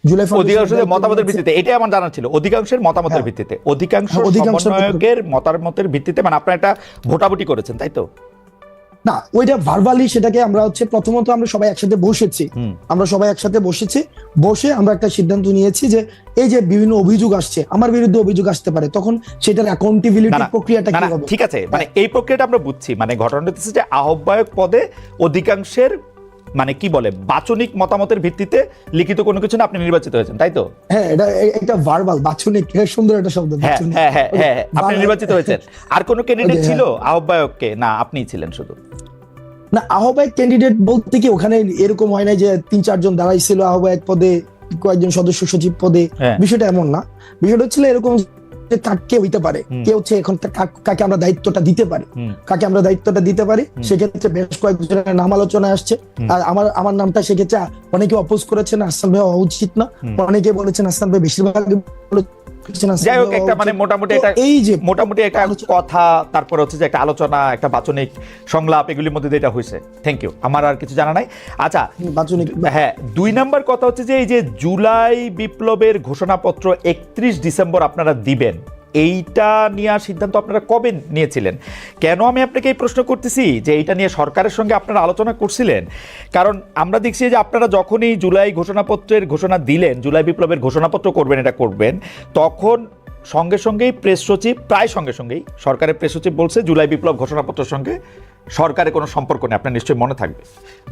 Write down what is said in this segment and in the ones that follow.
জুলাই অধিকাংশের মতামতের ভিত্তিতে, এটাই আমার জানা ছিল, অধিকাংশের মতামতের ভিত্তিতে, অধিকাংশ সমন্বয়কের মতামতের ভিত্তিতে, মানে আপনারা এটা ভোটাভুটি করেছেন তাই তো? না, ওইটা ভার্বালি, সেটাকে আমরা প্রথমত আমরা সবাই একসাথে বসেছি, বসে আমরা একটা সিদ্ধান্ত নিয়েছি যে এই যে বিভিন্ন অভিযোগ আসছে, আমার বিরুদ্ধে অভিযোগ আসতে পারে, তখন সেটার অ্যাকাউন্টেবিলিটি প্রক্রিয়াটা কি হবে। ঠিক আছে, মানে এই প্রক্রিয়াটা আমরা বুঝছি, মানে ঘটনাটা হচ্ছে যে আহ্বায়ক পদে অধিকাংশের মানে কি বলে বাচনিক মতামতের ভিত্তিতে লিখিত কোনো কিছু না, আপনি নির্বাচিত হয়েছেন তাই তো? হ্যাঁ, এটা ভার্বাল, বাচনিক, সুন্দর একটা শব্দ। হ্যাঁ, আপনি নির্বাচিত হয়েছেন। আর কোন ক্যান্ডিডেট ছিল আহ্বায়ককে? না, আপনিই ছিলেন শুধু? না, আহ্বায়ক ক্যান্ডিডেট বলতে কি ওখানে এরকম হয় না যে 3-4 জন দাঁড়াইছিল আহ্বায়ক পদে, কয়েকজন সদস্য সচিব পদে, বিষয়টা এমন না। বিষয়টা হচ্ছিল এরকম যে কে হইতে পারে, কে হচ্ছে এখন কাকে আমরা দায়িত্বটা দিতে পারি, সেক্ষেত্রে বেশ কয়েকজনের নাম আলোচনায় আসছে। আর আমার নামটা সেক্ষেত্রে অনেকে অপোজ করেছেন, আহসান ভাই হওয়া উচিত না, অনেকে বলেছেন আহসান ভাই, বেশিরভাগ যাই হোক, একটা মানে মোটামুটি একটা কথা, তারপরে হচ্ছে যে একটা আলোচনা, একটা বাচনিক সংলাপ, এগুলির মধ্যে এটা হয়েছে। থ্যাংক ইউ, আমার আর কিছু জানা নাই। আচ্ছা, বাচনিক, হ্যাঁ, 2 নম্বর কথা হচ্ছে যে এই যে জুলাই বিপ্লবের ঘোষণাপত্র 31 ডিসেম্বর আপনারা দিবেন, এইটা নিয়ে সিদ্ধান্ত আপনারা কবে নিয়েছিলেন? কেন আমি আপনাকে এই প্রশ্ন করতেছি যে এইটা নিয়ে সরকারের সঙ্গে আপনারা আলোচনা করছিলেন? কারণ আমরা দেখছি যে আপনারা যখনই জুলাই ঘোষণাপত্রের ঘোষণা দিলেন, জুলাই বিপ্লবের ঘোষণাপত্র করবেন, তখন সঙ্গেই প্রেস সচিব, প্রায় সঙ্গেই সরকারের প্রেস সচিব বলছে জুলাই বিপ্লব ঘোষণাপত্রের সঙ্গে সরকারের কোনো সম্পর্ক নেই। আপনার নিশ্চয়ই মনে থাকবে।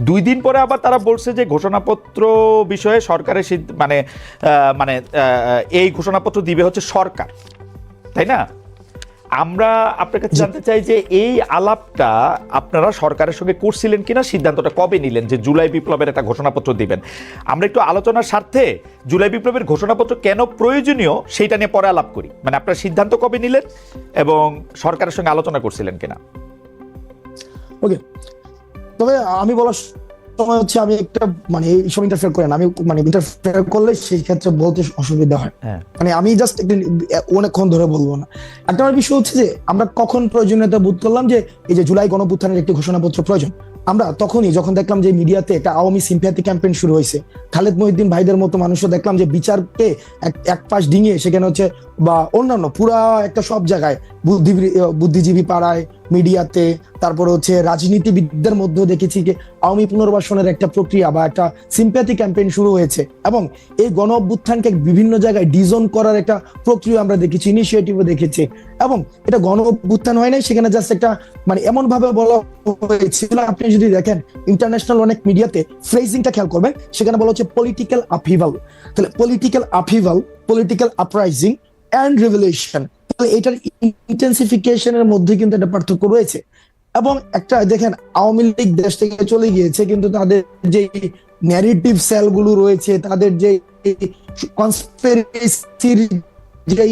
2 দিন পরে আবার তারা বলছে যে ঘোষণাপত্র বিষয়ে সরকারের মানে এই ঘোষণাপত্র দিবে হচ্ছে সরকার, তাই না? আমরা আপনার কাছে জানতে চাই যে এই আলাপটা আপনারা সরকারের সঙ্গে করছিলেন কিনা, সিদ্ধান্তটা কবে নিলেন যে জুলাই বিপ্লবের একটা ঘোষণাপত্র দিবেন? আমরা একটু আলোচনার স্বার্থে জুলাই বিপ্লবের ঘোষণাপত্র কেন প্রয়োজনীয় সেইটা নিয়ে পরে আলাপ করি। মানে আপনার সিদ্ধান্ত কবে নিলেন এবং সরকারের সঙ্গে আলোচনা করছিলেন কিনা? ওকে, তবে আমি বলার সময় হচ্ছে আমি একটা মানে এই সব ইন্টারফেয়ার করেন, আমি মানে ইন্টারফেয়ার করলে সেই ক্ষেত্রে বলতে অসুবিধা হয়। মানে আমি জাস্ট অনেকক্ষণ ধরে বলবো না। একটা বিষয় হচ্ছে যে আমরা কখন প্রয়োজনীয়তা বোধ করলাম যে এই যে জুলাই গণঅভ্যুত্থানের একটি ঘোষণাপত্র প্রয়োজন, আমরা তখনই যখন দেখলাম যে মিডিয়াতে একটা আওয়ামী সিম্প্যাথি ক্যাম্পেন শুরু হয়েছে। খালেদ মহিউদ্দিন ভাইদের মতো মানুষও দেখলাম যে বিচারকে এক পাশ ডিঙিয়ে সেখানে হচ্ছে বা অন্যান্য পুরা একটা সব জায়গায় বুদ্ধিজীবী পাড়ায়, মিডিয়াতে, তারপরে হচ্ছে রাজনীতিবিদদের মধ্যেও দেখেছি যে আওয়ামী পুনর্বাসনের একটা প্রক্রিয়া বা একটা সিম্প্যাথি ক্যাম্পেইন শুরু হয়েছে, এবং এই গণ অভ্যুত্থানকে বিভিন্ন জায়গায় ডিজোন করার একটা প্রক্রিয়া আমরা দেখেছি, ইনিশিয়েটিভও দেখেছি। এবং এটা গণ অভ্যুত্থান হয় নাই, সেখানে জাস্ট একটা মানে এমন ভাবে বলা হয়েছিল, আপনি যদি দেখেন ইন্টারন্যাশনাল অনেক মিডিয়াতে ফ্রেজিংটা খেয়াল করবেন, সেখানে বলা হচ্ছে পলিটিক্যাল আপহিভাল। তাহলে political upheaval, political uprising and revolution, এটার ইন্টেন্সিফিকেশনের মধ্যে কিন্তু একটা পার্থক্য রয়েছে। এবং একটা দেখেন, আওয়ামী লীগ দেশ থেকে চলে গিয়েছে, কিন্তু তাদের যে ন্যারেটিভ সেলগুলো রয়েছে, তাদের যে কনস্পিরেসির যে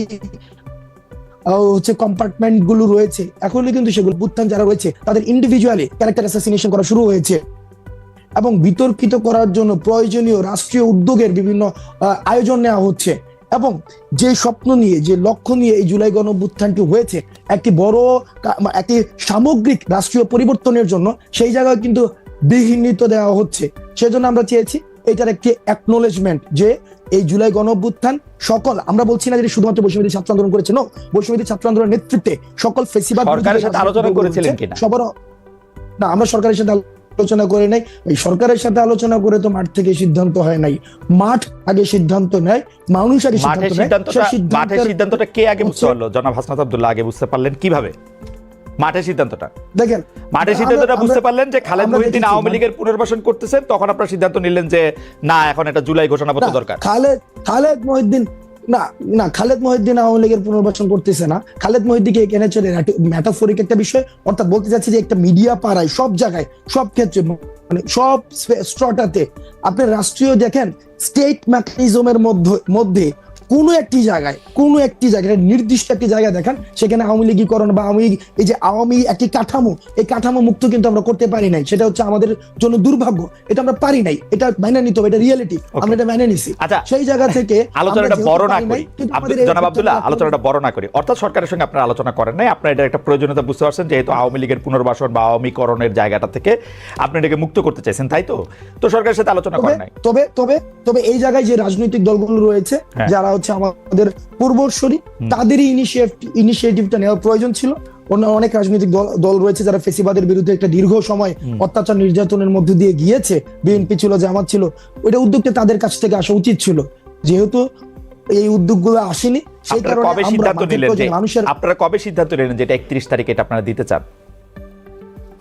হচ্ছে কম্পার্টমেন্ট গুলো রয়েছে, এখনই কিন্তু সেগুলো বুত্থান যারা রয়েছে তাদের ইন্ডিভিজুয়ালি ক্যারেক্টার অ্যাসাসিনেশন করা শুরু হয়েছে, এবং বিতর্কিত করার জন্য প্রয়োজনীয় রাষ্ট্রীয় উদ্যোগের বিভিন্ন আয়োজন নেওয়া হচ্ছে। এবং যে স্বপ্ন নিয়ে, যে লক্ষ্য নিয়ে এই জুলাই গণঅভ্যুত্থানটি হয়েছে, একটি বড় একটি সামগ্রিক রাষ্ট্রীয় পরিবর্তনের জন্য, সেই জায়গায় কিন্তু বিঘ্নিত দেওয়া হচ্ছে। সেজন্য আমরা চেয়েছি এটার একটি অ্যাকনোলেজমেন্ট যে এই জুলাই গণঅভ্যুত্থান সকল, আমরা বলছি না যে শুধুমাত্র বৈষম্যবিরোধী ছাত্র আন্দোলন করেছে, নো, বৈষম্যবিরোধী ছাত্র আন্দোলনের নেতৃত্বে সকল ফেসিবাদ সরকারের সাথে আলোচনা করেছিলেন কিনা? সবার না, আমরা সরকারের সাথে আলোচনা করে নাই। ওই সরকারের সাথে আলোচনা করে তো মাঠ থেকে সিদ্ধান্ত হয় নাই, মাঠ আগে সিদ্ধান্ত নেয়, মানুষ আগে সিদ্ধান্ত নেয়। মাঠের সিদ্ধান্তটা কে আগে বুঝতে পারলো? জনাব হাসনাত আব্দুল্লাহ আগে বুঝতে পারলেন কিভাবে মাঠের সিদ্ধান্তটা? দেখেন, মাঠের সিদ্ধান্তটা বুঝতে পারলেন যে খালেদ মহিউদ্দিন আওয়ামী লীগের পুনর্বাসন করতেছেন, তখন আপনারা সিদ্ধান্ত নিলেন যে না, এখন এটা জুলাই ঘোষণাপত্র দরকার। খালেদ মহিউদ্দিন না, খালেদ মহিউদ্দিন আওয়ামী লীগের পুনর্বাসন করতেছে না। খালেদ মহিউদ্দিনকে এখানে মেটাফরিক একটা বিষয়, অর্থাৎ বলতে চাচ্ছি যে একটা মিডিয়া পাড়ায়, সব জায়গায়, সব ক্ষেত্রে, মানে সব স্ট্রটাতে আপনি রাষ্ট্রীয় দেখেন স্টেট মেকানিজমের মধ্যে কোনো একটি জায়গায় নির্দিষ্ট একটি জায়গায় দেখান সেখানে আওয়ামী লীগীকরণ বা এই যে আওয়ামী একটি কাঠামো, এই কাঠামো মুক্ত কিন্তু আমরা করতে পারি নাই। সেটা হচ্ছে আমাদের জন্য দুর্ভাগ্য, এটা আমরা পারি নাই, এটা মেনে নিতে হবে, এটা রিয়েলিটি, আমরা এটা মেনে নিছি। আচ্ছা, সেই জায়গা থেকে আলোচনাটা বড় না করি, জনাব আব্দুল্লাহ আলোচনাটা বড় না করি, অর্থাৎ সরকারের সঙ্গে আপনারা আলোচনা করেন নাই, আপনারা এটা একটা প্রয়োজনীয়তা বুঝতে পারছেন, যেহেতু আওয়ামী লীগের পুনর্বাসন বা আওয়ামীকরণের জায়গাটা থেকে আপনি এটাকে মুক্ত করতে চাইছেন, তাই তো? তো সরকারের সাথে আলোচনা করেন নাই। তবে এই জায়গায় যে রাজনৈতিক দলগুলো রয়েছে যারা হচ্ছে আমাদের পূর্বসূরি, তাদেরই ইনিশিয়েটিভটা নেওয়ার প্রয়োজন ছিল। অনেক রাজনৈতিক দল রয়েছে যারা ফেসিবাদের বিরুদ্ধে একটা দীর্ঘ সময় অত্যাচার নির্যাতনের মধ্যে দিয়ে গিয়েছে, বিএনপি ছিল, জামাত ছিল, ওইটা উদ্যোগটা তাদের কাছ থেকে আসা উচিত ছিল। যেহেতু এই উদ্যোগগুলো আসেনি, সেই কারণে আপনারা কবে সিদ্ধান্ত নিলেন যে এটা 31 তারিখে এটা আপনারা দিতে চান?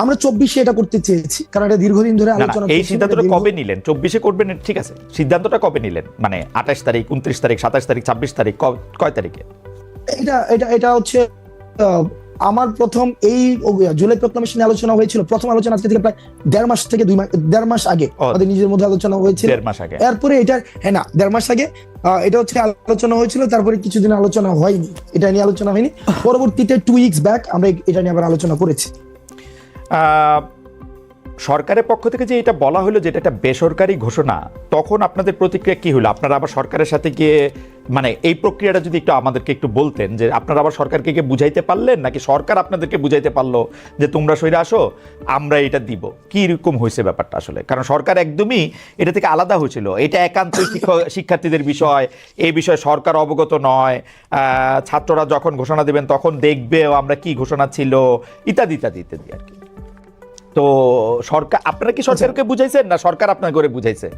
আমরা 24-এ এটা করতে চেয়েছি, কারণ এটা দীর্ঘদিন ধরে আলোচনা। এই সিদ্ধান্তটা কবে নিলেন? 24-এ করবেন, ঠিক আছে, সিদ্ধান্তটা কবে নিলেন? মানে 28 তারিখ, 29 তারিখ, 27 তারিখ, 26 তারিখ, কয় তারিখে? এটা হচ্ছে আমার প্রথম এই জুলাই প্রক্লামেশনে আলোচনা হয়েছিল। প্রথম আলোচনা আজকে থেকে প্রায় 1.5 মাস থেকে 2 মাস আগে আমাদের নিজের মধ্যে আলোচনা হয়েছিল। 1.5 মাস আগে। এরপরে এটা 1.5 মাস আগে এটা হচ্ছে আলোচনা হয়েছিল, তারপরে কিছুদিন আলোচনা হয়নি, এটা নিয়ে আলোচনা হয়নি। পরবর্তীতে 2 উইকস ব্যাক আমরা এটা নিয়ে আবার আলোচনা করেছি। সরকারের পক্ষ থেকে যে এটা বলা হলো যেটা একটা বেসরকারি ঘোষণা, তখন আপনাদের প্রতিক্রিয়া কি হলো? আপনারা আবার সরকারের সাথে গিয়ে, মানে এই প্রক্রিয়াটা যদি একটু আমাদেরকে একটু বলতেন, যে আপনারা আবার সরকারকে গিয়ে বুঝাইতে পারলেন, নাকি সরকার আপনাদেরকে বুঝাইতে পারলো যে তোমরা সইরে আসো, আমরা এটা দিব? কি রকম হয়েছে ব্যাপারটা আসলে? কারণ সরকার একদমই এটা থেকে আলাদা হয়েছিল, এটা একান্ত শিক্ষার্থীদের বিষয়, এই বিষয়ে সরকার অবগত নয়, ছাত্ররা যখন ঘোষণা দেবেন তখন দেখবে আমরা কি ঘোষণা ছিল, ইত্যাদি ইত্যাদি ইত্যাদি আর কি। তো সরকার, আপনারা কি সরকারকে বুঝাইছেন, না সরকার আপনার করে বুঝাইছে,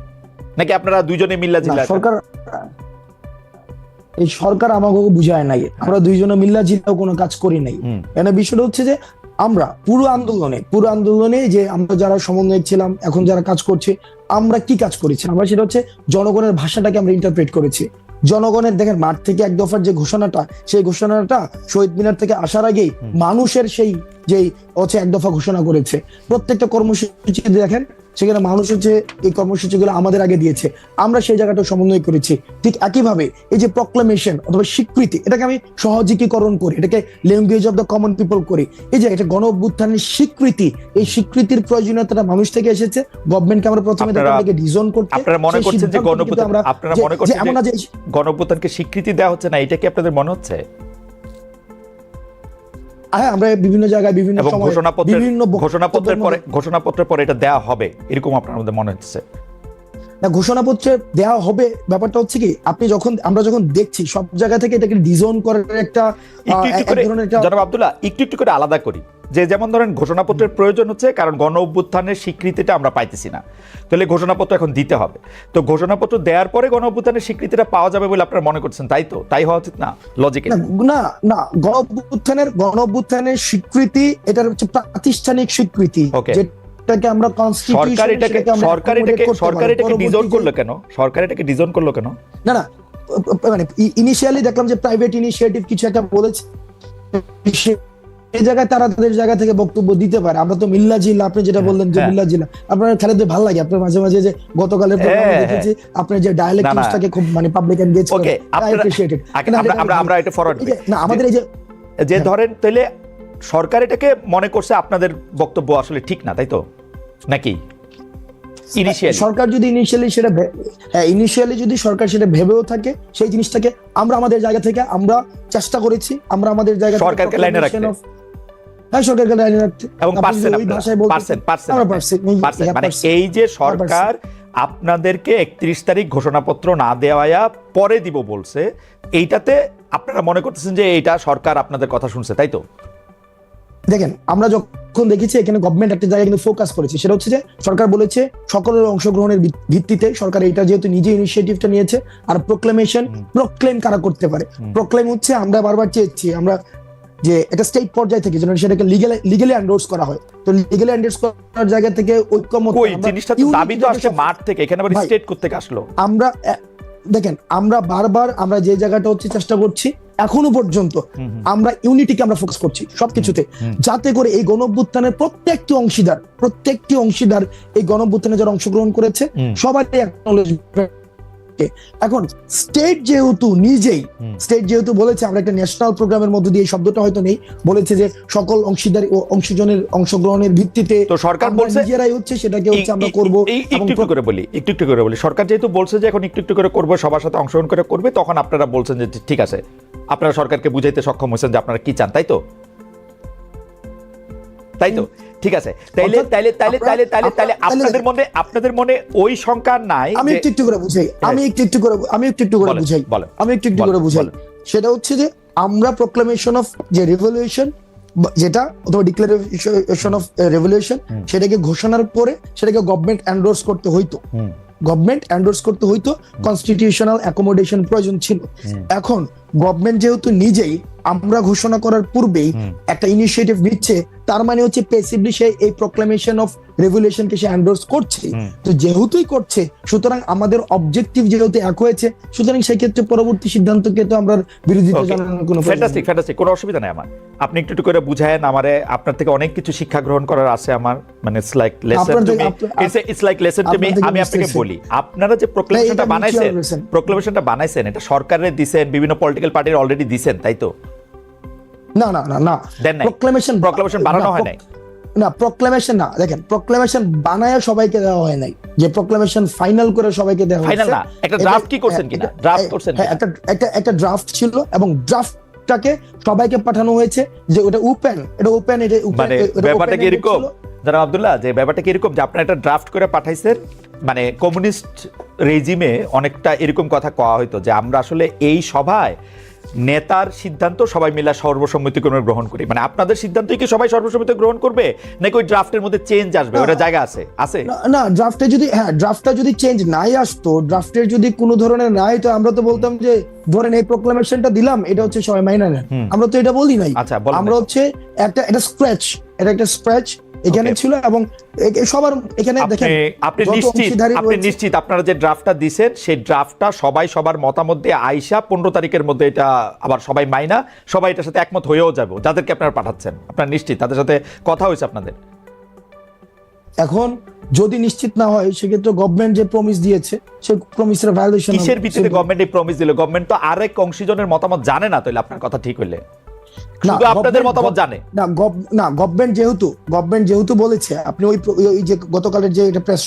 নাকি আপনারা দুইজনে মিল্লা জিল্লা? সরকার আমাকে বুঝায় নাই, আমরা দুইজনে মিল্লা জিল্লাও কোনো কাজ করি নাই। এখানে বিষয়টা হচ্ছে যে আমরা পুরো আন্দোলনে যে আমরা যারা সমন্বয়ক ছিলাম, এখন যারা কাজ করছে, আমরা কি কাজ করেছি? আমরা সেটা হচ্ছে জনগণের ভাষাটাকে আমরা ইন্টারপ্রেট করেছি। জনগণের, দেখেন, মাঠ থেকে 1 দফার যে ঘোষণাটা, সেই ঘোষণাটা শহীদ মিনার থেকে আসার আগেই মানুষের সেই যেই হচ্ছে 1 দফা ঘোষণা করেছে। প্রত্যেকটা কর্মসূচি দেখেন, সেখানে মানুষ হচ্ছে এই কর্মসূচিগুলো আমাদের আগে দিয়েছে, আমরা সেই জায়গাটা সমন্বয় করেছি। ঠিক একইভাবে এই যে প্রক্লামেশন অথবা স্বীকৃতি, এটাকে আমি সহজীকরণ করি, এটাকে language of the common people করি। এই যে এটা গণ অভ্যুত্থানের স্বীকৃতি, এই স্বীকৃতির প্রয়োজনীয়তাটা মানুষ থেকে এসেছে। গভর্নমেন্টকে আমরা প্রথমে ডিজাইন করতে, আপনারা মনে করছেন যে গণ অভ্যুত্থানকে স্বীকৃতি দেওয়া হচ্ছে না, এটা কি আপনাদের মনে হচ্ছে? হ্যাঁ, আমরা বিভিন্ন জায়গায় বিভিন্ন সময় ঘোষণাপত্রের পরে এটা দেওয়া হবে এরকম আপনার মধ্যে মনে হচ্ছে? না, ঘোষণাপত্রে দেওয়া হবে ব্যাপারটা হচ্ছে কি, আমরা যখন দেখছি সব জায়গা থেকে এটাকে ডিজাইন করার একটা জনাব আব্দুল্লাহ একটু করে আলাদা করি, যে যেমন ধরেন ঘোষণাপত্রের প্রয়োজন হচ্ছে কারণ গণ অভ্যুত্থানের স্বীকৃতিটা আমরা পাইতেছি না, তাহলে ঘোষণাপত্র এখন দিতে হবে। তো ঘোষণাপত্র দেওয়ার পরে গণ অভ্যুত্থানের স্বীকৃতিটা পাওয়া যাবে বলে আপনারা মনে করছেন, তাই তো? তাই হওয়া উচিত না? লজিক না, গণ অভ্যুত্থানের স্বীকৃতি, এটার হচ্ছে প্রাতিষ্ঠানিক স্বীকৃতি, যেটাকে আমরা সরকার এটাকে ডিজাইন করলো কেন? সরকার এটাকে ডিজাইন করলো কেন? না, মানে ইনিশিয়ালি দেখলাম যে প্রাইভেট ইনিশিয়েটিভ কিছু একটা বলেছে, এই জায়গায় তারা তাদের জায়গা থেকে বক্তব্য দিতে পারে। আমরা তো মিল্লা জিল্লা, আপনি যেটা বললেন যে মিল্লা জিল্লা, আপনার খালেদ ভালো লাগে, আপনার মাঝে মাঝে যে গতকালের প্রোগ্রামে দেখেছি আপনার যে ডায়ালেক্টিক্সটাকে খুব মানে পাবলিক এনগেজ করে, আই অ্যাপ্রিশিয়েট ইট। আমরা এটা ফরওয়ার্ড করি না, আমাদের এই যে ধরেন তাহলে সরকার এটাকে মনে করছে আপনাদের বক্তব্য আসলে ঠিক না, তাই তো? নাকি সরকার যদি ইনিশিয়ালি যদি সরকার সেটা ভেবেও থাকে, সেই জিনিসটাকে আমরা আমাদের জায়গা থেকে আমরা চেষ্টা করেছি, আমরা আমাদের জায়গা থেকে সরকারকে লাইনে রাখতে, সরকারকে লাইনে রাখতে, এবং মানে এই যে সরকার আপনাদেরকে 31 তারিখ ঘোষণাপত্র না দেওয়া পরে দিব বলছে, এইটাতে আপনারা মনে করতেছেন যে এইটা সরকার আপনাদের কথা শুনছে, তাই তো? দেখেন, আমরা যখন দেখেছি এখানে গভর্নমেন্ট একটা জায়গায় কিন্তু ফোকাস করেছে, সেটা হচ্ছে যে সরকার বলেছে সকলের অংশগ্রহণের ভিত্তিতে সরকার এটা যেহেতু নিজে ইনিশিয়েটিভটা নিয়েছে। আর প্রক্লেম কারা করতে পারে? প্রক্লেম হচ্ছে আমরা বারবার চেয়েছি আমরা যে এটা স্টেট পর্যায় থেকে যেন সেটাকে লিগ্যালি এন্ডোর্স করা হয়। তো লিগ্যালি এন্ডোর্স করার জায়গা থেকে ঐক্যমত, ওই জিনিসটা তো দাবি তো আসছে মাঠ থেকে, এখানে আবার স্টেট করতে আসলো। আমরা দেখেন, আমরা বারবার আমরা যে জায়গাটা হচ্ছে চেষ্টা করছি এখনো পর্যন্ত, আমরা ইউনিটিকে আমরা ফোকাস করছি সবকিছুতে, যাতে করে এই গণ অভ্যুত্থানের প্রত্যেকটি অংশীদার এই গণ অভ্যুত্থানে যারা অংশগ্রহণ করেছে সবারই অ্যাকনলেজমেন্ট ওকে, এখন স্টেট যেহেতু বলেছে আমরা একটা ন্যাশনাল প্রোগ্রামের মধ্যে দিয়ে, শব্দটা হয়তো নেই, বলেছে যে সকল অংশীদার ও অংশগ্রহণের ভিত্তিতে তো সরকার বলছে নিজেরাই হচ্ছে সেটাকে হচ্ছে আমরা করব। একটু করে বলি সরকার যেহেতু বলছে যে এখন একটু করে করবো, সবার সাথে অংশগ্রহণ করে করবে, তখন আপনারা বলছেন যে ঠিক আছে, আপনারা সরকারকে বুঝাইতে সক্ষম হয়েছেন যে আপনারা কি চান, তাই তো ঠিক আছে। আপনাদের মনে ওই শঙ্কা নাই? আমি একটু করে বুঝাই, সেটা হচ্ছে যে আমরা প্রোক্লামেশন অফ যে রিভলিউশন, যেটা অথবা ডিক্লারেশন অফ রেভলিউশন, সেটাকে ঘোষণার পরে সেটাকে গভর্নমেন্ট এন্ডোর্স করতে হইতো, কনস্টিটিউশনাল অ্যাকোমোডেশন প্রয়োজন ছিল। এখন গভর্নমেন্ট যেহেতু নিজেই আমরা ঘোষণা করার পূর্বেই একটা ইনিশিয়েটিভ নিচ্ছে, তার মানে হচ্ছে প্যাসিভলি সে এই প্রোক্লামেশন অফ রেভলিউশনকে সে এন্ডোর্স করছে। তো যেহেতুই করছে, সুতরাং আমাদের অবজেক্টিভ যেহেতু এক হয়েছে, সুতরাং সেই ক্ষেত্রে পরবর্তী সিদ্ধান্তকে তো আমরা বিরোধিতা জানানোর কোনো ফ্যান্টাস্টিক, কোনো অসুবিধা নেই আমার। আপনি একটু করে বুঝায়েন আমারে, আপনার থেকে অনেক কিছু শিক্ষা গ্রহণ করার আছে আমার, মানে it's like lesson to me. আমি আপনাকে বলি, আপনারা যে প্রোক্লামেশনটা বানাইছেন এটা সরকারের দিবেন, বিভিন্ন পলিটিক্যাল পার্টির অলরেডি দিবেন, তাই তো? না, প্রোক্লামেশন বানানো হয় নাই। না, প্রোক্লামেশন না, দেখেন, প্রোক্লামেশন বানায়া সবাইকে দেওয়া হয় নাই, যে প্রোক্লামেশন ফাইনাল করে সবাইকে দেওয়া হয়েছে। ফাইনাল না, একটা ড্রাফট কি করছেন কিনা? ড্রাফট করছেন, একটা ড্রাফট ছিল, এবং ড্রাফটটাকে সবাইকে পাঠানো হয়েছে, যে ওটা ওপেন, মানে ব্যাপারটা কি এরকম জনাব আব্দুল্লাহ, যে ব্যাপারটা কি এরকম যে আপনারা একটা ড্রাফট করে পাঠাইছেন, মানে কমিউনিস্ট রেজিমে অনেকটা এরকম কথা কওয়া হইতো যে আমরা আসলে এই সভায় নেতার সিদ্ধান্ত সবাই মিলে সর্বসম্মতিক্রমে গ্রহণ করি। মানে আপনাদের সিদ্ধান্তই কি সবাই সর্বসম্মতি গ্রহণ করবে, নাকি ওই ড্রাফটের মধ্যে চেঞ্জ আসবে? ওটা জায়গা আছে না, ড্রাফটটা যদি চেঞ্জ নাই আসতো, ড্রাফটের যদি কোনো ধরনের নাই, তো আমরা তো বলতাম যে ধরেন এই প্রোক্লামেশনটা দিলাম, এটা হচ্ছে সবাই মাইনা নেন, আমরা তো এটা বলি নাই। আমরা হচ্ছে একটা স্ক্র্যাচ এখানে ছিল, এবং সবার এখানে দেখেন, আপনি নিশ্চিত আপনারা যে ড্রাফটটা দিবেন সেই ড্রাফটটা সবাই সবার মতামত দিয়ে আইসা 15 তারিখের মধ্যে এটা আবার সবাই মাইনা, সবাই এটার সাথে একমত হয়েও যাবে, যাদেরকে আপনারা পাঠাচ্ছেন? আপনারা নিশ্চিত তাদের সাথে কথা হয়েছে আপনাদের? এখন যদি নিশ্চিত না হয়, সেক্ষেত্রে গভর্নমেন্ট যে প্রমিস দিয়েছে, সেই প্রমিসের ভায়োলেশন। কিসের ভিত্তিতে গভর্নমেন্ট এই প্রমিস দিল? গভর্নমেন্ট তো আরেক অংশীজনের মতামত জানে না, তাইলে আপনার কথা ঠিক হইলে শুধু আপনাদের মতামত জানে না। গভর্নমেন্ট যেহেতু বলেছে, আপনি ওই যে গতকালের যে এটা প্রেস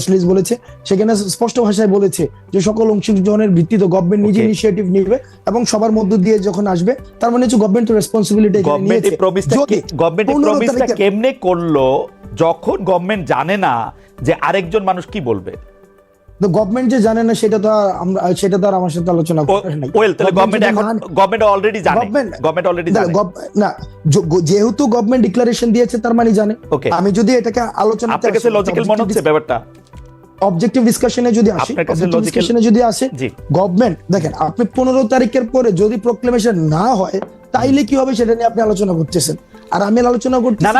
রিলিজ বলেছে, সেখানে স্পষ্ট ভাষায় বলেছে যে সকল অংশগ্রহণের ভিত্তিতে গভর্নমেন্ট নিজে ইনিশিয়েটিভ নেবে, এবং সবার মধ্য দিয়ে যখন আসবে, তার মানে হচ্ছে গভর্নমেন্ট রেসপন্সিবিলিটি নিয়েছে। গভর্নমেন্ট কেমনে করলো যখন গভর্নমেন্ট জানে না যে আরেকজন মানুষ কি বলবে? গভর্নমেন্ট যে জানে না, সেটা তো আর আমার সাথে আলোচনা করে নাই। গভর্নমেন্ট অলরেডি জানে। না, যেহেতু গভর্নমেন্ট ডিক্লারেশন দিয়েছে, তার মানে জানে। আমি যদি এটাকে আলোচনা, আপনার কাছে লজিক্যাল মনে হচ্ছে ব্যাপারটা? অবজেক্টিভ ডিসকাশনে যদি আসে, গভর্নমেন্ট দেখেন, আপনি 15 তারিখের পরে যদি প্রোক্লেমেশন না হয়, তাইলে কি হবে সেটা নিয়ে আপনি আলোচনা করতেছেন, আর আমি আলোচনা করতেছি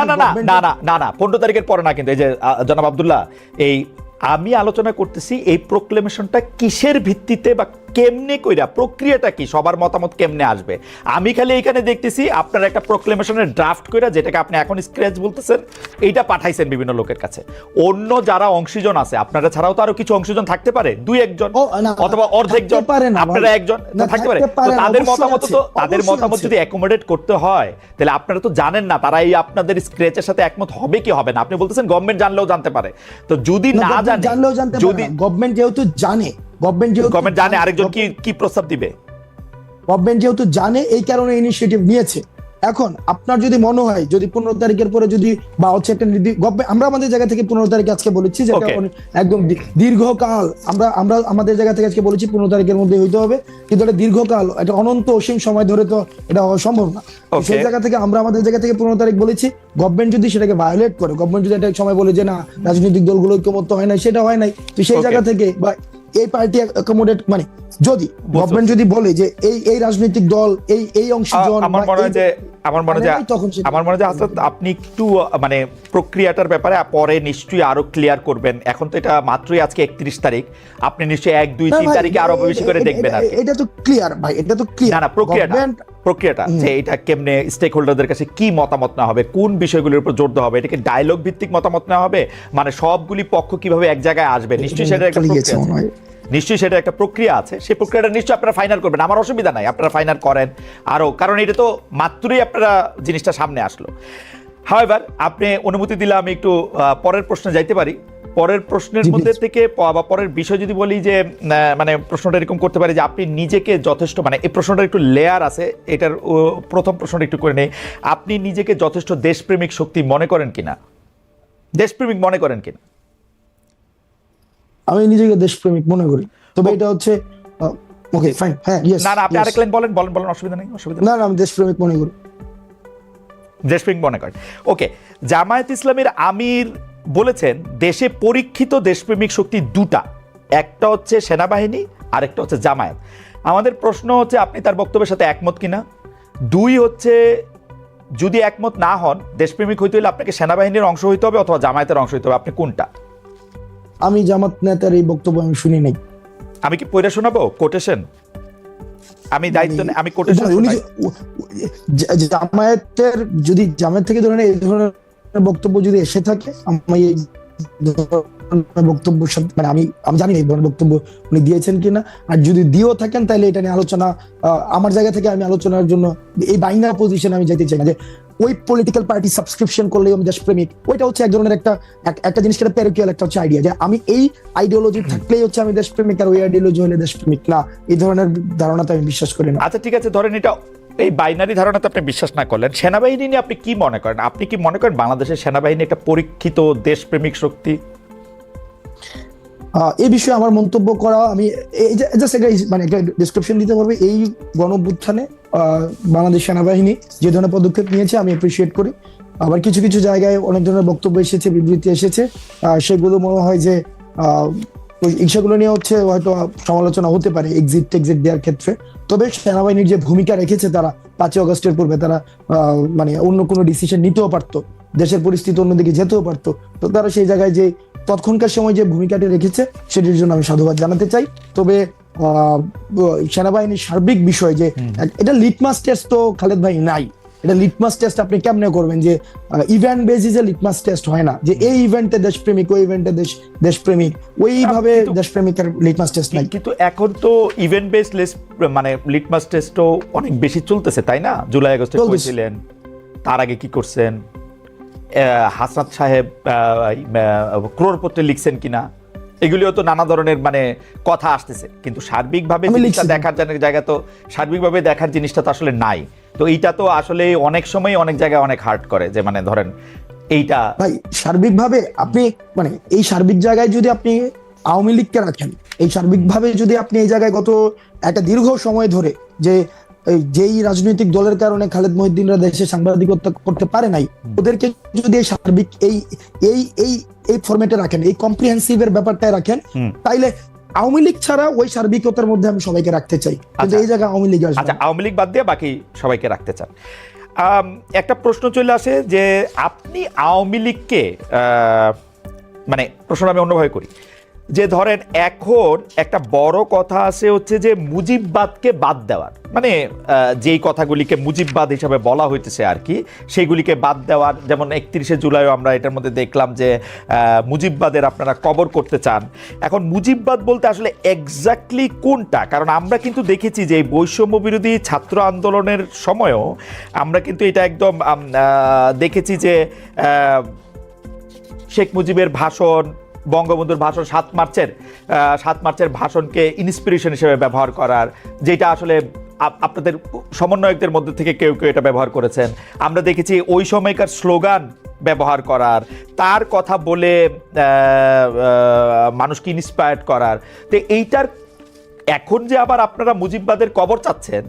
না 15 তারিখের পরে না। কিন্তু এই যে জনাব আব্দুল্লাহ, আমি আলোচনা করতেছি এই প্রোক্লেমেশনটা কিসের ভিত্তিতে বা কেমনে কইরা, প্রক্রিয়াটা কি, সবার মতামত কেমনে আসবে? আমি খালি এখানে দেখতেছি আপনারা একটা প্রোক্লেমেশনের ড্রাফট কইরা, যেটাকে আপনি এখন স্ক্র্যাচ বলতেছেন, এইটা পাঠাইছেন বিভিন্ন লোকের কাছে। অন্য যারা অংশীজন আছে, আপনারা ছাড়াও তো আরো কিছু অংশীজন থাকতে পারে, 2-1 জন অথবা অর্ধেক জন, আপনারা একজন থাকতে পারে। তাদের মতামত যদি অ্যাকোমোডেট করতে হয়, তাহলে আপনারা তো জানেন না তারা এই আপনাদের স্ক্র্যাচের সাথে একমত হবে কি হবে না। আপনি বলতেছেন গভর্নমেন্ট জানলেও জানতে পারে, তো যদি না জানলেও জানতে পারে, গভর্নমেন্ট যেহেতু জানে আরেকজন কি প্রস্তাব দিবে, গভর্নমেন্ট যেহেতু জানে, এই কারণে ইনিশিয়েটিভ নিয়েছে। এখন আপনার যদি মনে হয়, যদি 15 তারিখের পরে যদি বা হচ্ছে একটা আমরা আমাদের জায়গা থেকে 15 তারিখে আজকে বলেছি যে একদম দীর্ঘকাল, আমরা আমাদের জায়গা থেকে আজকে বলেছি 15 তারিখের মধ্যে হইতে হবে, কিন্তু এটা দীর্ঘকাল, এটা অনন্ত অসীম সময় ধরে তো এটা হওয়া সম্ভব না। সেই জায়গা থেকে আমরা আমাদের জায়গা থেকে 15 তারিখ বলেছি। গভর্নমেন্ট যদি সেটাকে ভায়োলেট করে, গভর্নমেন্ট যদি একটা সময় বলে যে না, রাজনৈতিক দলগুলো ঐক্যমত্য হয় না, সেটা হয় নাই, তো সেই জায়গা থেকে বা এই পার্টি অ্যাকোমোডেট, মানে যদি গভর্নমেন্ট যদি বলে যে এই রাজনৈতিক দল এই অংশীজন, আমার মনে হয় যে হাসান, আপনি একটু মানে প্রক্রিয়াটার ব্যাপারে পরে নিশ্চয়ই আরো ক্লিয়ার করবেন। এখন তো এটা মাত্রই আজকে 31 তারিখ, আপনি নিশ্চয়ই 1, 2, 3 তারিখে আরো বেশি করে দেখবেন। এটা তো ক্লিয়ার ভাই, এটা তো ক্লিয়ার। না, প্রক্রিয়াটা যে এটা কেমনে স্টেক হোল্ডারদের কাছে কি মতামত না হবে, কোন বিষয়গুলোর উপর জোর দেওয়া হবে, এটাকে ডায়লগ ভিত্তিক মতামত না হবে, মানে সবগুলি পক্ষ কিভাবে এক জায়গায় আসবে, নিশ্চয়ই সেটা একটা প্রক্রিয়া আছে। নিশ্চয়ই সেটা একটা প্রক্রিয়া আছে, সেই প্রক্রিয়াটা নিশ্চয়ই আপনারা ফাইনাল করবেন, আমার অসুবিধা নাই, আপনারা ফাইনাল করেন আরও, কারণ এটা তো মাত্রই আপনারা জিনিসটা সামনে আসলো। হাওয়েভার আপনি অনুমতি দিলে আমি একটু পরের প্রশ্নে যাইতে পারি। পরের প্রশ্নের মধ্যে থেকে বা পরের বিষয় যদি বলি যে মানে প্রশ্নটা এরকম করতে পারি যে আপনি নিজেকে যথেষ্ট, মানে এই প্রশ্নটা একটু লেয়ার আছে, এটার প্রথম প্রশ্নটা একটু করে নেই, আপনি নিজেকে যথেষ্ট দেশপ্রেমিক শক্তি মনে করেন কিনা, দেশপ্রেমিক মনে করেন কিনা? আমি নিজেকে দেশপ্রেমিক মনে করি, তবে এটা হচ্ছে ওকে ফাইন, হ্যাঁ ইয়েস। না আপনি আরেক লাইন বলেন, অসুবিধা নেই, অসুবিধা না আমি দেশপ্রেমিক মনে করি, দেশপ্রেমিক মনে করেন। ওকে, জামায়াত ইসলামের আমির বলেছেন দেশে পরীক্ষিত দেশপ্রেমিক শক্তি দুটা, একটা হচ্ছে সেনাবাহিনী আর একটা হচ্ছে জামায়াত। আমাদের প্রশ্ন হচ্ছে আপনি তার বক্তব্যের সাথে একমত কিনা, দুই হচ্ছে যদি একমত না হন দেশপ্রেমিক হইতে হলে আপনাকে সেনাবাহিনীর অংশ হইতে হবে অথবা জামায়াতের অংশ হইতে হবে, আপনি কোনটা? আমি জামাত নেতার এই বক্তব্য আমি শুনি নাই। আমি কি পড়ে শোনাবো কোটেশন? আমি দায়িত্ব নেই, আমি কোটেশন জামায়াতের, যদি জামায়াত থেকে ধরেন এই ধরনের বক্তব্য যদি এসে থাকে, আমি এই বক্তব্য মানে আমি জানি না এই ধরনের বক্তব্য উনি দিয়েছেন কিনা, আর যদি দিয়েও থাকেন তাহলে এটা নিয়ে আলোচনা, আমার জায়গা থেকে আমি আলোচনার জন্য এই বাইনারি পজিশন আমি যেতে চাই না যে ওই পলিটিক্যাল পার্টি সাবস্ক্রিপশন করলে আমি দেশপ্রেমিক, ওইটা হচ্ছে এক ধরনের একটা জিনিস, একটা প্যারিকুয়াল একটা হচ্ছে আইডিয়া যে আমি এই আইডিওলজি থাকলেই হচ্ছে আমি দেশপ্রেমিক, আর ওই আইডিওলজি হলে দেশপ্রেমিক না, এই ধরনের ধারণাতে আমি বিশ্বাস করি না। আচ্ছা ঠিক আছে, ধরেন এটা এই বাইনারি ধারণাতে আপনি বিশ্বাস না করলেন, সেনাবাহিনী নিয়ে আপনি কি মনে করেন? আপনি কি মনে করেন বাংলাদেশের সেনাবাহিনী একটা পরীক্ষিত দেশপ্রেমিক শক্তি? এই বিষয়ে আমার মন্তব্য করা, আমি জাস্ট মানে একটা ডেসক্রিপশন দিতে পারবে, এই গণঅভ্যুত্থানে বাংলাদেশ সেনাবাহিনী যে ধরনের পদক্ষেপ নিয়েছে আমি অ্যাপ্রিসিয়েট করি। আবার কিছু কিছু জায়গায় অনেক ধরনের বক্তব্য এসেছে, বিবৃতি এসেছে, সেগুলো মনে হয় যে সেগুলো নিয়ে হচ্ছে হয়তো সমালোচনা হতে পারে এক্সিট দেওয়ার ক্ষেত্রে। তবে সেনাবাহিনীর যে ভূমিকা রেখেছে তারা 5ই আগস্টের পূর্বে, তারা মানে অন্য কোনো ডিসিশন নিতেও পারতো, দেশের পরিস্থিতি অন্যদিকে যেতেও পারতো, তো তারা সেই জায়গায় যে তৎক্ষণকার সময় যে ভূমিকাটি রেখেছে সেটির জন্য আমি সাধুবাদ জানাতে চাই। তবে সেনাবাহিনীর সার্বিক বিষয় যে এটা লিটমাস টেস্ট তো খালেদ ভাই নাই, এটা লিটমাস টেস্ট আপনি কেমনে করবেন যে ইভেন্ট বেসিসে লিটমাস টেস্ট হয় না, যে এই ইভেন্টে দেশপ্রেমিক, ওই ইভেন্টে দেশপ্রেমিক, ওইভাবে দেশপ্রেমিকের লিটমাস টেস্ট নাই। কিন্তু এখন তো ইভেন্ট বেসড মানে লিটমাস টেস্টও অনেক বেশি চলতেছে, তাই না? জুলাই আগস্টে করেছিলেন, তার আগে কি করছেন, হাসনাত সাহেব ক্রোড়পত্রে লিখছেন কিনা, এগুলিও তো নানা ধরনের মানে কথা আসতেছে, কিন্তু সার্বিকভাবে জিনিসটা দেখার জায়গা তো সার্বিকভাবে দেখার জিনিসটা তো আসলে নাই। তো এইটা তো আসলে অনেক সময় অনেক জায়গায় অনেক হার্ট করে, যে মানে ধরেন এইটা ভাই সার্বিকভাবে আপনি মানে এই সার্বিক জায়গায় যদি আপনি আওয়ামী লীগকে রাখেন, এই সার্বিকভাবে যদি আপনি এই জায়গায় গত একটা দীর্ঘ সময় ধরে যে যেই রাজনৈতিক দলের কারণে খালেদ মহিউদ্দিনরা দেশে সাংবাদিকতা করতে পারে নাই, ওদেরকে যদি এই সার্বিক এই ফরম্যাটে রাখেন, এই কম্প্রিহেন্সিভের ব্যাপারটায় রাখেন, তাইলে আওয়ামী লীগ ছাড়া ওই সার্বিকতার মধ্যে আমি সবাইকে রাখতে চাই, কিন্তু এই জায়গায় আওয়ামী লীগ আসবে। আচ্ছা, আওয়ামী লীগ বাদ দিয়ে বাকি সবাইকে রাখতে চান। একটা প্রশ্ন চলে আসে যে আপনি আওয়ামী লীগকে মানে প্রশ্ন আমি অন্যভাবে করি, যে ধরেন এখন একটা বড় কথা আছে হচ্ছে যে মুজিববাদকে বাদ দেওয়ার, মানে যেই কথাগুলিকে মুজিববাদ হিসাবে বলা হইতেছে আর কি, সেইগুলিকে বাদ দেওয়ার, যেমন 31শে জুলাইও আমরা এটার মধ্যে দেখলাম যে মুজিববাদের আপনারা কবর করতে চান। এখন মুজিববাদ বলতে আসলে এক্স্যাক্টলি কোনটা? কারণ আমরা কিন্তু দেখেছি যে এই বৈষম্য বিরোধী ছাত্র আন্দোলনের সময়ও আমরা কিন্তু এটা একদম দেখেছি যে শেখ মুজিবের ভাষণ, বঙ্গবন্ধুর ভাষণ, 7 মার্চের ভাষণকে ইন্সপিরেশন হিসেবে ব্যবহার করার, যেটা আসলে আপনাদের সমন্বয়কদের মধ্যে থেকে কেউ কেউ এটা ব্যবহার করেছেন। আমরা দেখেছি ওই সময়কার স্লোগান ব্যবহার করার, তার কথা বলে মানুষকে ইন্সপায়ার্ড করার। তো এইটার এখন যে আবার আপনারা মুজিববাদের কবর চাচ্ছেন,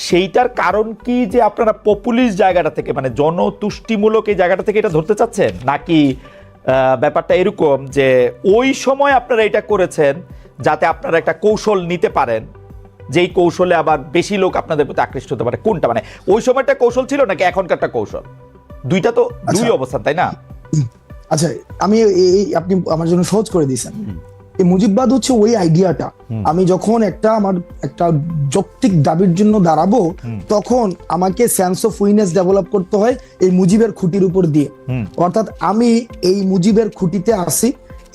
সেইটার কারণ কি যে আপনারা পপুলিস্ট জায়গাটা থেকে, মানে জনতুষ্টিমূলক এই জায়গাটা থেকে এটা ধরতে চাচ্ছেন, নাকি ব্যাপারটা এরকম যে ওই সময় আপনারা এটা করেছেন যাতে আপনারা একটা কৌশল নিতে পারেন, যেই কৌশলে আবার বেশি লোক আপনাদের প্রতি আকৃষ্ট হতে পারে? কোনটা, মানে ওই সময়টা কৌশল ছিল নাকি এখনকারটা কৌশল? দুইটা তো দুই অবস্থান, তাই না? আচ্ছা, আমি আপনি আমার জন্য সহজ করে দিয়েছেন। এই মুজিববাদ হচ্ছে ওই আইডিয়াটা, আমি যখন আমার একটা যৌক্তিক দাবির জন্য দাঁড়াবো, তখন আমাকে সেন্স অফ উইনেস ডেভেলপ করতে হয় এই মুজিবের খুঁটির উপর দিয়ে। অর্থাৎ আমি এই মুজিবের খুঁটিতে আসি,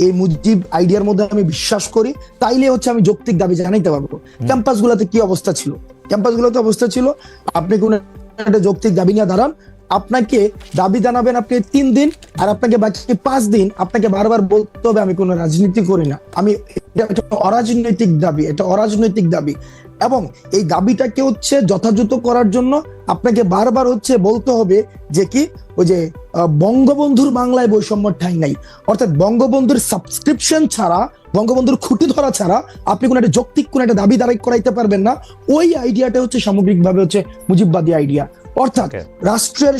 এই মুজিব আইডিয়ার মধ্যে আমি বিশ্বাস করি, তাইলে হচ্ছে আমি যৌক্তিক দাবি জানাইতে পারবো। ক্যাম্পাসগুলোতে কি অবস্থা ছিল? ক্যাম্পাসগুলোতে অবস্থা ছিল, আপনি কোন একটা যৌক্তিক দাবি নিয়ে দাঁড়ান, আপনাকে দাবি জানাবেন আপনি 3 দিন, আর আপনাকে বাকি 5 দিন আপনাকে বারবার বলতে হবে আমি কোনো রাজনীতি করি না, আমি এটা অরাজনৈতিক দাবি, এটা অরাজনৈতিক দাবি। এবং এই দাবিটাকে হচ্ছে যথাযথ করার জন্য আপনাকে বারবার হচ্ছে বলতে হবে যে কি, ওই যে বঙ্গবন্ধুর বাংলায় বৈষম্য ঠাঁই নাই, অর্থাৎ বঙ্গবন্ধুর সাবস্ক্রিপশন ছাড়া, বঙ্গবন্ধুর খুঁটি ধরা ছাড়া আপনি কোনো একটা যৌক্তিক কোনো একটা দাবি দাঁড়াই করাইতে পারবেন না। ওই আইডিয়াটা হচ্ছে সামগ্রিকভাবে হচ্ছে মুজিববাদী আইডিয়া। অর্থাৎ রাষ্ট্রের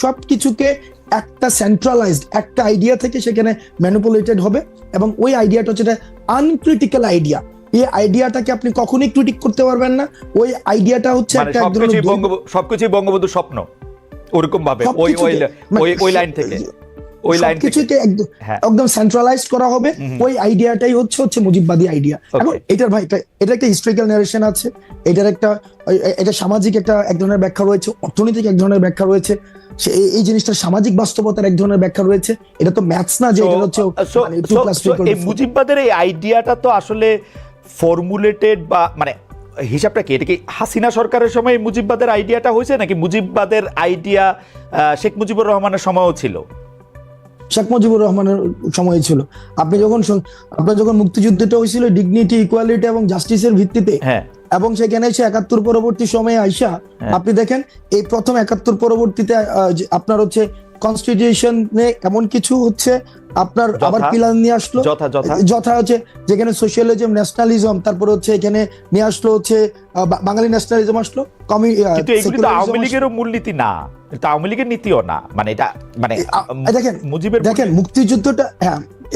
সবকিছুকে একটা সেন্ট্রালাইজড একটা আইডিয়া থেকে সেখানে ম্যানিপুলেটেড হবে, এবং ওই আইডিয়াটা হচ্ছে আনক্রিটিক্যাল আইডিয়া। এই আইডিয়াটাকে আপনি কখনোই ক্রিটিক করতে পারবেন না। ওই আইডিয়াটা হচ্ছে একটা সবকিছুই বঙ্গবন্ধুর স্বপ্ন, ওরকম ভাবে ওই লাইন থেকে ওই লাইন কিছুকে একদম সেন্ট্রালাইজড করা হবে। ওই আইডিয়াটাই হচ্ছে মুজিববাদী আইডিয়া। এখন এটার ভাই এটা একটা হিস্টোরিক্যাল ন্যারেশন আছে, এটা সামাজিক এক ধরনের ব্যাখ্যা রয়েছে, অর্থনৈতিক এক ধরনের ব্যাখ্যা রয়েছে, এই জিনিসটা সামাজিক বাস্তবতার এক ধরনের ব্যাখ্যা রয়েছে। এটা তো ম্যাথস না যে এটা হচ্ছে এই মুজিববাদের এই আইডিয়াটা তো আসলে ফর্মুলেটেড বা মানে হিসাবটা কি, এটা কি হাসিনা সরকারের সময় মুজিববাদের আইডিয়াটা হয়েছে, নাকি মুজিববাদের আইডিয়া শেখ মুজিবুর রহমানের সময়ও ছিল? শেখ মুজিবুর রহমানের সময় ছিল। আপনার যখন মুক্তিযুদ্ধটা হয়েছিল ডিগনিটি, ইকুয়ালিটি এবং জাস্টিসের ভিত্তিতে, এবং সেখানে এসে ৭১ পরবর্তী সময়ে আইসা আপনি দেখেন এই প্রথম ৭১ পরবর্তীতে আপনার হচ্ছে কনস্টিটিউশনে এমন কিছু হচ্ছে আপনার আবার পিলার নিয়ে আসলো, যথা হচ্ছে যেখানে সোশ্যালিজম, ন্যাশনালিজম, তারপরে হচ্ছে এখানে নিয়ে আসলো হচ্ছে বাঙালি ন্যাশনালিজম আসলো। কিন্তু এগুলি তো আওয়ামী লীগেরও মূলনীতি না, এটা আওয়ামী লীগের নীতিও না, মানে এটা মানে দেখেন মুক্তিযুদ্ধটা,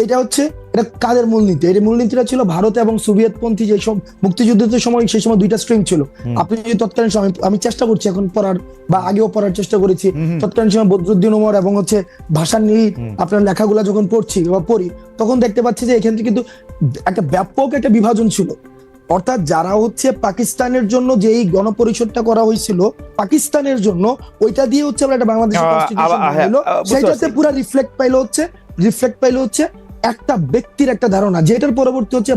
এটা হচ্ছে এটা কাদের মূলনীতি? এই মূলনীতিটা ছিল ভারত এবং সোভিয়েত পন্থী যে সব মুক্তিযুদ্ধের সময়, সেই সময় দুইটা স্ট্রিম ছিল। আপনি যদি তৎকালীন সময়, আমি চেষ্টা করছি এখন পড়ার বা আগেও পড়ার চেষ্টা করেছি, তৎকালীন সময় বদরুদ্দিন উমর এবং হচ্ছে ভাষার নিয়ে আপনার লেখাগুলা যখন পড়ছি বা পড়ি, তখন দেখতে পাচ্ছি যে এখান থেকে কিন্তু একটা ব্যাপক একটা বিভাজন ছিল। অর্থাৎ যারা হচ্ছে পাকিস্তানের জন্য যে এই গণপরিষদটা করা হয়েছিল পাকিস্তানের জন্য, ওইটা দিয়ে হচ্ছে আমরা একটা বাংলাদেশের কনস্টিটিউশন হলো, সেইটাতে পুরো রিফ্লেক্ট পাইলো হচ্ছে একটা ব্যক্তির একটা ধারণা, যেটার পরবর্তী হচ্ছে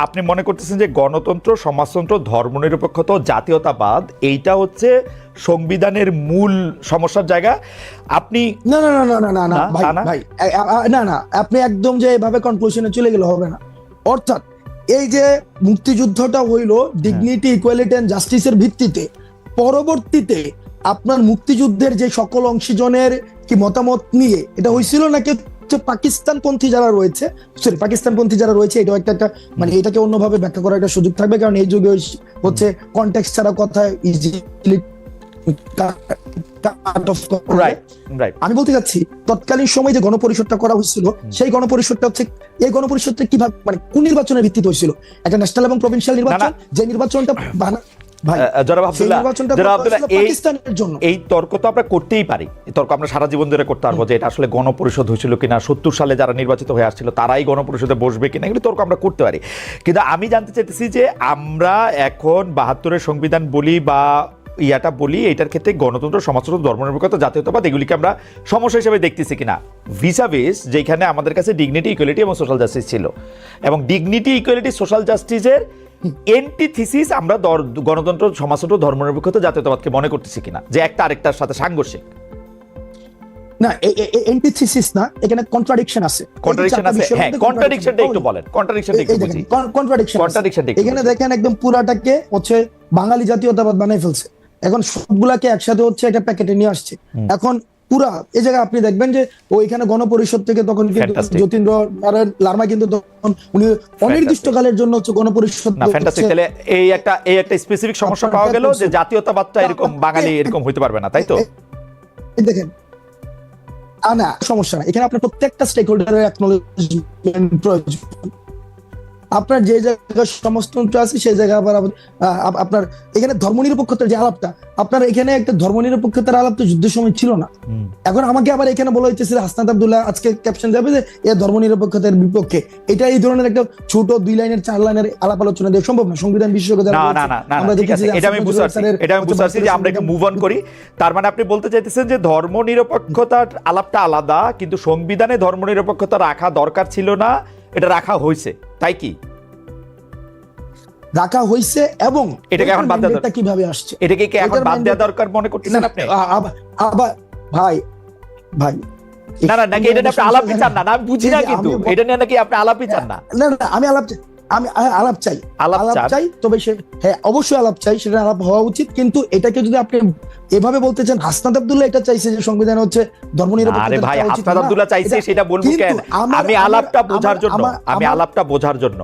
আপনি মনে করতেছেন যে গণতন্ত্র, সমাজতন্ত্র, ধর্মনিরপেক্ষতা, জাতীয়তাবাদ এইটা হচ্ছে সংবিধানের মূল সমস্যার জায়গা। আপনি না ভাই না, আপনি একদম যে এভাবে কনক্লুশনে চলে গেলে হবে না। অর্থাৎ এই যে মুক্তিযুদ্ধটা হইলো ডিগনিটি, ইকুয়ালিটি এন্ড জাস্টিসের ভিত্তিতে, পরবর্তীতে আপনার মুক্তিযুদ্ধের যে সকল অংশীজনের কি মতামত নিয়ে এটা হয়েছিল, নাকি পাকিস্তানপন্থী যারা রয়েছে, এটাও একটা মানে এটাকে অন্যভাবে ব্যাখ্যা করার একটা সুযোগ থাকবে, কারণ এই যুগে হচ্ছে কনটেক্সট ছাড়া কথা ইজিলি আমি বলতে চাচ্ছি তৎকালীন সময় যে গণপরিষদটা করা হয়েছিল, সেই গণপরিষদটা হচ্ছে, এই গণপরিষদটা কিভাবে মানে কোন নির্বাচনের ভিত্তিতে হয়েছিল? একটা ন্যাশনাল এবং প্রভিন্সিয়াল নির্বাচন, যে নির্বাচনটা এই তর্ক তো আমরা করতেই পারি, এই তর্ক আমরা সারা জীবন ধরে করতে পারবো যে এটা আসলে গণপরিষদ হয়েছিল কিনা, ৭০ সালে যারা নির্বাচিত হয়ে আসছিল তারাই গণপরিষদে বসবে কিনা, এগুলো তর্ক আমরা করতে পারি। কিন্তু আমি জানতে চাইতেছি যে আমরা এখন ৭২-এর সংবিধান বলি বা ইয়াটা বলি, এটার ক্ষেত্রে গণতন্ত্র, সমাজতন্ত্র, ধর্মনিরপেক্ষতা, জাতীয়তাবাদ এগুলিকে আমরা সমস্যা হিসেবে দেখতেছি কিনা ভিসাভিস, যেখানে আমাদের কাছে ডিগনিটি, ইকুয়ালিটি এবং সোশ্যাল জাস্টিস ছিল, এবং ডিগনিটি, ইকুয়ালিটি, সোশ্যাল জাস্টিসের এন্টিথিসিস আমরা গণতন্ত্র, সমাজতন্ত্র, ধর্মনিরপেক্ষতা, জাতীয়তাবাদকে মনে করতেছি কিনা যে একটা আরেকটার সাথে সাংঘর্ষিক। না, এন্টিথিসিস না, এখানে কন্ট্রাডিকশন আছে। হ্যাঁ, কন্ট্রাডিকশনটা একটু বলেন, কন্ট্রাডিকশনটা একটু বুঝি। কন্ট্রাডিকশনটা এখানে দেখেন একদম পুরাটাকে হচ্ছে বাঙালি জাতীয়তাবাদ বানাই ফেলছে, এখন সবগুলাকে একসাথে হচ্ছে একটা প্যাকেটে নিয়ে আসছে। এখন পুরা এই জায়গায় আপনি দেখবেন যে ওইখানে গণপরিষদ থেকে তখন কিন্তু যতীন্দ্র লার্মা কিন্তু তখন উনি অনির্দিষ্টকালের জন্য হচ্ছে গণপরিষদ। এই একটা স্পেসিফিক সমস্যা পাওয়া গেল যে জাতীয়তাবাদটা এরকম বাঙালি এরকম হইতে পারবে না, তাই তো? দেখেন না, সমস্যা না, এখানে আপনার প্রত্যেকটা স্টেক হোল্ডারের অ্যাকনলেজমেন্ট প্রয়োজন। আপনার যে জায়গায় সমাজতন্ত্র আছে সেই জায়গায় আবার আপনার এখানে ধর্মনিরপেক্ষতার যে আলাপটা, আপনার এখানে একটা ধর্মনিরপেক্ষতার আলাপ তো যুদ্ধের সময় ছিল না। এখন আমাকে আবার এখানে বলা হইতেছে হাসনাত আব্দুল্লাহ আজকে ক্যাপশন যাবে যে এ ধর্মনিরপেক্ষতার বিপক্ষে। এটা এই ধরনের একটা ছোট 2 লাইনের 4 লাইনের আলাপ আলোচনা দিয়ে সম্ভব না। সংবিধান বিশেষজ্ঞ আমরা দেখেছি, এটা আমি বুঝতে পারছি যে আমরা একটু মুভ অন করি। তার মানে আপনি বলতে চাইতেছেন যে ধর্মনিরপেক্ষতার আলাপটা আলাদা, কিন্তু সংবিধানে ধর্মনিরপেক্ষতা রাখা দরকার ছিল না, এটা রাখা হয়েছে, তাই কি? রাখা হয়েছে এবং এটাকে এখন বাদ দেওয়া কিভাবে আসছে, এটাকে কি এখন বাদ দেওয়া দরকার মনে করতেছেন আপনি? আবার ভাই না নাকি এটা আপনি আলাপই চান না? আমি বুঝি না, কিন্তু এটা নিয়ে নাকি আপনি আলাপই চান না? না আমি আলাপ চাই, তবে হ্যাঁ অবশ্যই আলাপ চাই, সেটা আলাপ হওয়া উচিত। কিন্তু এটাকে যদি আপনি এভাবে বলতে চান, হাসনাত আব্দুল্লাহ এটা চাইছে যে সংবিধান হচ্ছে ধর্মনিরপেক্ষতা। আরে ভাই, হাসনাত আব্দুল্লাহ চাইছে সেটা বলবো কেন? আমি আলাপটা বোঝার জন্য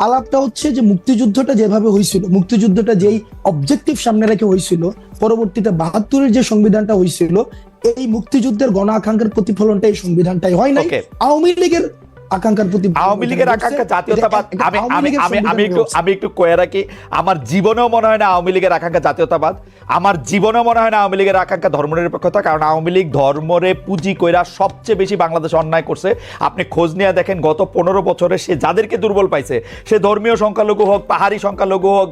আলাপটা হচ্ছে যে মুক্তিযুদ্ধটা যেভাবে হয়েছিল, মুক্তিযুদ্ধটা যেই অবজেক্টিভ সামনে রেখে হয়েছিল, পরবর্তীতে 72-এর যে সংবিধানটা হয়েছিল, এই মুক্তিযুদ্ধের গণ আকাঙ্ক্ষার প্রতিফলনটা এই সংবিধানটাই হয় নাই। আওয়ামী লীগের আকাঙ্ক্ষা জাতীয়তাবাদ। আমি একটু কয়ে রাখি, আমার জীবনেও মনে হয় না আওয়ামী লীগের আকাঙ্ক্ষা জাতীয়তাবাদ, আমার জীবনেও মনে হয় না আওয়ামী লীগের আকাঙ্ক্ষা ধর্মনিরপেক্ষতা। কারণ আওয়ামী লীগ ধর্মরে পুঁজি কইরা সবচেয়ে বেশি বাংলাদেশে অন্যায় করছে। আপনি খোঁজ নিয়ে দেখেন, গত 15 বছরে সে যাদেরকে দুর্বল পাইছে, সে ধর্মীয় সংখ্যালঘু হোক, পাহাড়ি সংখ্যালঘু হোক,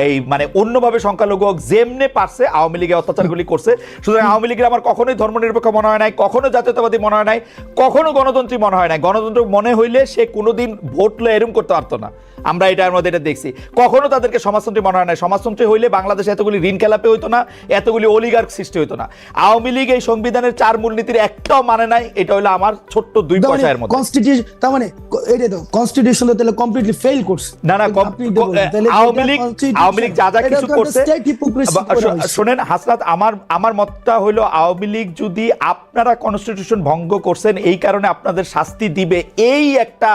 এই মানে অন্যভাবে সংখ্যালঘু হোক, যেমনে পারছে আওয়ামী লীগের অত্যাচারগুলি করছে। সুতরাং আওয়ামী লীগের আমার কখনোই ধর্মনিরপেক্ষ মনে হয় নাই, কখনো জাতীয়তাবাদী মনে হয় নাই, কখনো গণতন্ত্রী মনে হয় নাই। গণতন্ত্র মনে হইলে সে কোনোদিন ভোট লয়ে এরকম করতে পারতো না। আমরা এটার মধ্যে এটা দেখছি। কখনো তাদেরকে সমাজতন্ত্রী মনে হয় না। সমাজতন্ত্রী হইলে বাংলাদেশে এতগুলি ঋণ খেলাপি হইতো না, এতগুলি অলিগার্ক সৃষ্টি হইতো না। আওয়ামী লীগ এই সংবিধানের 4 মূলনীতির একটাও মানে নাই। এটা হলো আমার ছোট্ট 2 পয়সার মধ্যে। কনস্টিটিউশন তার মানে এটা তো কনস্টিটিউশন তো তাহলে কমপ্লিটলি ফেল করছে। না আওয়ামী লীগ যা কিছু করছে, শুনেন হাসনাত, আমার মতটা হলো আওয়ামী লীগ যদি আপনারা কনস্টিটিউশন ভঙ্গ করছেন এই কারণে আপনাদের শাস্তি দিবে, এই একটা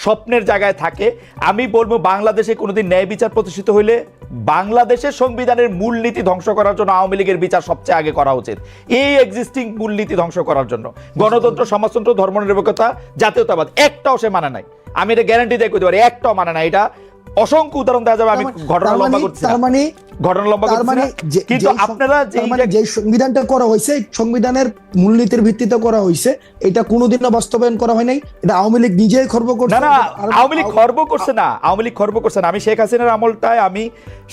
স্বপ্নের জায়গায় থাকে, আমি বলবো বাংলাদেশে কোনোদিন ন্যায় বিচার প্রতিষ্ঠিত হইলে বাংলাদেশের সংবিধানের মূলনীতি ধ্বংস করার জন্য আওয়ামী লীগের বিচার সবচেয়ে আগে করা উচিত। এই এক্সিস্টিং মূলনীতি ধ্বংস করার জন্য গণতন্ত্র, সমাজতন্ত্র, ধর্মনিরপেক্ষতা, জাতীয়তাবাদ একটাও সে মানে নাই। আমি এটা গ্যারান্টি দিয়ে কইতে পারি, একটাও মানে নাই। এটা অসংখ্য উদাহরণ দেওয়া যাবে। আমি ঘটনা লম্বা করছি, কিন্তু আপনারা যে সংবিধানটা করা হয়েছে, সংবিধানের মূলনীতির ভিত্তিতে করা হয়েছে, এটা কোনোদিনও বাস্তবায়ন করা হয় নাই। এটা আওয়ামী লীগ নিজেই খর্ব করছে। না আওয়ামী লীগ খর্ব করছে না, আওয়ামী লীগ খর্ব করছে না। আমি শেখ হাসিনার আমলটায় আমি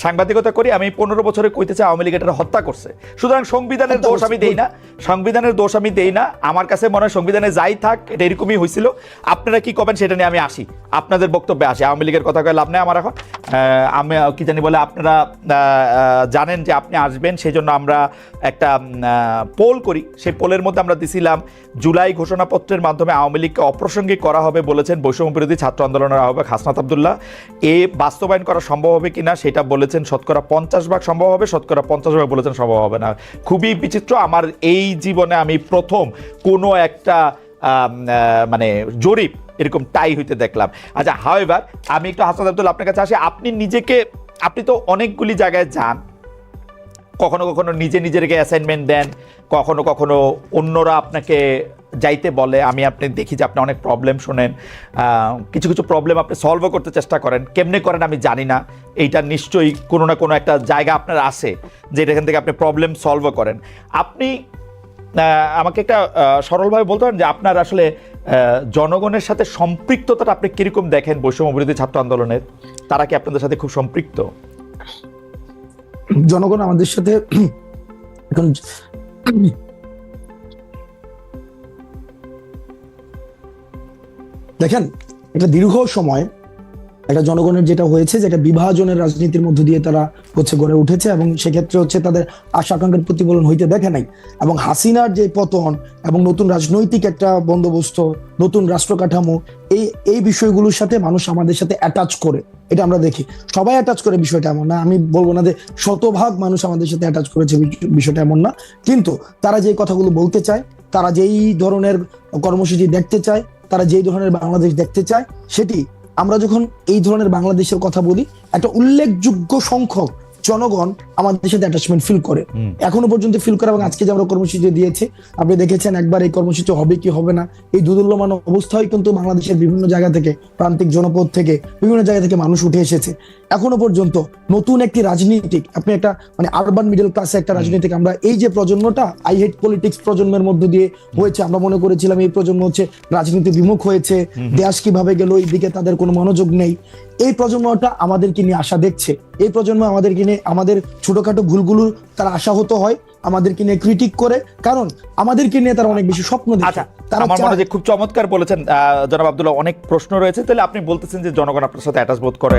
সাংবাদিকতা করি, আমি 15 বছরে কইতেছি আওয়ামী লীগ এটা হত্যা করছে। সুতরাং সংবিধানের দোষ আমি দেই না, সংবিধানের দোষ আমি দেই না। আমার কাছে মনে হয় সংবিধানে যাই থাক এটা এরকমই হয়েছিল। আপনারা কি করবেন সেটা নিয়ে আমি আসি, আপনাদের বক্তব্যে আসি। আওয়ামী লীগের কথা কয়ে লাভ নেই আমার এখন। আমি কি জানি বলে, আপনারা জানেন যে আপনি আসবেন, সেই জন্য আমরা একটা পোল করি। সেই পোলের মধ্যে আমরা দিছিলাম জুলাই ঘোষণাপত্রের মাধ্যমে আওয়ামী লীগকে অপ্রাসঙ্গিক করা হবে বলেছেন বৈষম্য বিরোধী ছাত্র আন্দোলনের আহ্বায়ক হাসনাত আব্দুল্লাহ। এ বাস্তবায়ন করা সম্ভব হবে কিনা সেটা বলেছেন শতকরা 50% সম্ভব হবে, শতকরা 50% বলেছেন সম্ভব হবে না। খুবই বিচিত্র। আমার এই জীবনে আমি প্রথম কোনো একটা মানে জরিপ এরকম টাই হইতে দেখলাম। আচ্ছা, হাওয়েভার আমি একটু হাসনাত আব্দুল্লাহ আপনার কাছে আসি। আপনি তো অনেকগুলি জায়গায় যান, কখনো কখনো নিজেকে অ্যাসাইনমেন্ট দেন, কখনো কখনো অন্যরা আপনাকে যাইতে বলে। আমি আপনি দেখি যে আপনি অনেক প্রবলেম শোনেন, কিছু প্রবলেম আপনি সলভও করতে চেষ্টা করেন। কেমনে করেন আমি জানি না, এইটা নিশ্চয়ই কোনো না কোনো একটা জায়গা আপনার আছে যে এখান থেকে আপনি প্রবলেম সলভও করেন। আপনি আমাকে একটা সরলভাবে বলতে পারেন যে আপনার আসলে জনগণের সাথে সম্পৃক্ততাটা আপনি কিরকম দেখেন বৈষম্য বিরোধী ছাত্র আন্দোলনের? তারা কি আপনাদের সাথে খুব সম্পৃক্ত? জনগণ আমাদের সাথে এখন দেখেন, একটা দীর্ঘ সময় একটা জনগণের যেটা হয়েছে, যেটা বিভাজনের রাজনীতির মধ্য দিয়ে তারা গড়ে উঠেছে, এবং সেক্ষেত্রে তাদের আশা আকাঙ্ক্ষার প্রতিফলন হইতে দেখে নাই। এবং হাসিনার যে পতন এবং নতুন রাজনৈতিক একটা বন্দোবস্ত, নতুন রাষ্ট্র কাঠামো, এই বিষয়গুলোর সাথে মানুষ আমাদের সাথে অ্যাটাচ করে, এটা আমরা দেখি। সবাই অ্যাটাচ করে বিষয়টা এমন না, আমি বলবো না যে শতভাগ মানুষ আমাদের সাথে অ্যাটাচ করেছে, বিষয়টা এমন না। কিন্তু তারা যে কথাগুলো বলতে চায়, তারা যেই ধরনের কর্মসূচি দেখতে চায়, তারা যেই ধরনের বাংলাদেশ দেখতে চায়, সেটি আমরা যখন এই ধরনের বাংলাদেশের কথা বলি, একটা উল্লেখযোগ্য সংখ্যক জনগণ আমাদের সাথে অ্যাটাচমেন্ট ফিল করে, এখনো পর্যন্ত ফিল করে। এবং আজকে যে আমরা কর্মসূচি দিয়েছি, আপনি দেখেছেন একবার এই কর্মসূচি হবে কি হবে না, এই দুদুল্যমান অবস্থায় কিন্তু বাংলাদেশের বিভিন্ন জায়গা থেকে, প্রান্তিক জনপদ থেকে, বিভিন্ন জায়গা থেকে মানুষ উঠে এসেছে। এখনো পর্যন্ত নতুন একটি রাজনীতিক, আপনি একটা মানে আরবান মিডল ক্লাসে একটা রাজনীতিক, আমরা এই যে প্রজন্মটা আই হেট পলিটিক্স প্রজন্মের মধ্য দিয়ে হয়েছে, আমরা মনে করেছিলাম এই প্রজন্ম হচ্ছে রাজনীতি বিমুখ হয়েছে, দেশ কিভাবে গেল এই দিকে তাদের কোনো মনোযোগ নেই। এই প্রজন্মটা আমাদেরকে নিয়ে আশা দেখছে, এই প্রজন্ম আমাদেরকে নিয়ে আমাদের ছোটখাটো ভুলগুলো তারা আশাহত হয়, আমাদেরকে নিয়ে ক্রিটিক করে, কারণ আমাদেরকে নিয়ে তারা অনেক বেশি স্বপ্ন দেখে। তারা আমার মনে হয় খুব চমৎকার বলেছেন জনাব আব্দুল্লাহ। অনেক প্রশ্ন রয়েছে, তাহলে আপনি বলতেছেন যে জনগণ আপনার সাথে অ্যাটাচ বোধ করে,